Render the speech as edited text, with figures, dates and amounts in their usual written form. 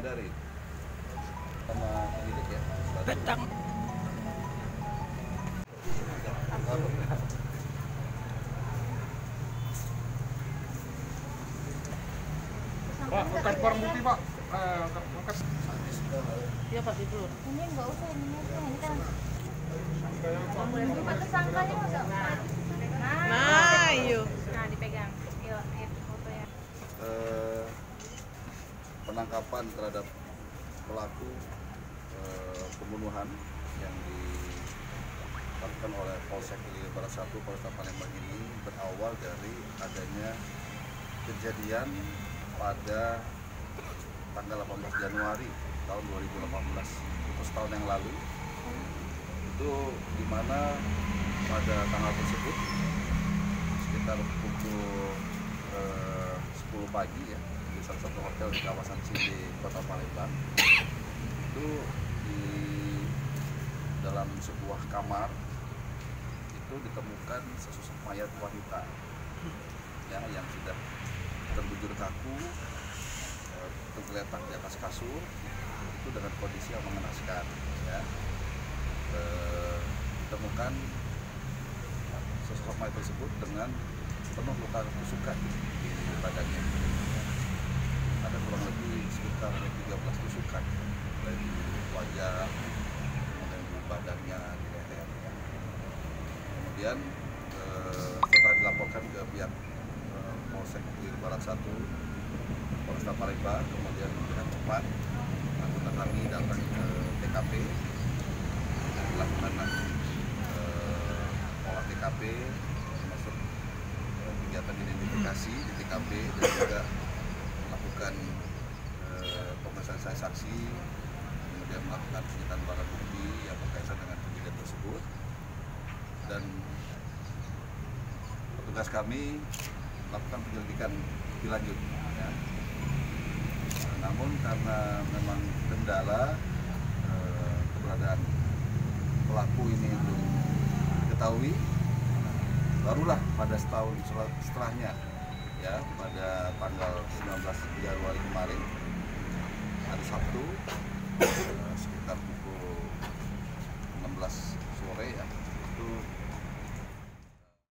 dari sama penyidik ya. Betang. Pak, angkat barang bukti Pak. Angkat. Iya Pak tidur. Ini nggak usah, ini kan. Coba tersangkanya nggak? Nah, yuk. Nah, dipegang. Yuk, itu fotonya. Penangkapan terhadap pelaku pembunuhan yang dilakukan oleh Polsek Lili Barat 1 Polresta Palembang ini berawal dari adanya kejadian pada tanggal 18 Januari tahun 2018, itu setahun yang lalu, itu dimana pada tanggal tersebut sekitar pukul 10 pagi ya, di salah satu hotel di kawasan Cinde, Kota Palembang, itu di dalam sebuah kamar itu ditemukan sesosok mayat wanita ya, yang sudah terbujur kaku, tergeletak di atas kasur, itu dengan kondisi yang mengenaskan ya. Ditemukan sesosok mayat tersebut dengan penuh luka tusukan di badannya. Ada kurang lebih sekitar 13 tusukan, mulai di wajah, kemudian di badannya, di leher ya. Kemudian setelah dilaporkan ke pihak Polsek Lili Barat 1 Polresta Palembang, kemudian dengan cepat anggota kami datang ke TKP dan dilakukan olah TKP, termasuk kegiatan identifikasi di TKP dan juga melakukan pemeriksaan saksi, kemudian melakukan penyitaan barang bukti yang berkaitan dengan kejadian tersebut, dan petugas kami melakukan penyelidikan lebih lanjut ya. Namun karena memang kendala keberadaan pelaku ini belum diketahui, barulah pada setahun setelahnya ya, pada tanggal 19 Januari kemarin, hari Sabtu, sekitar pukul 16 sore ya,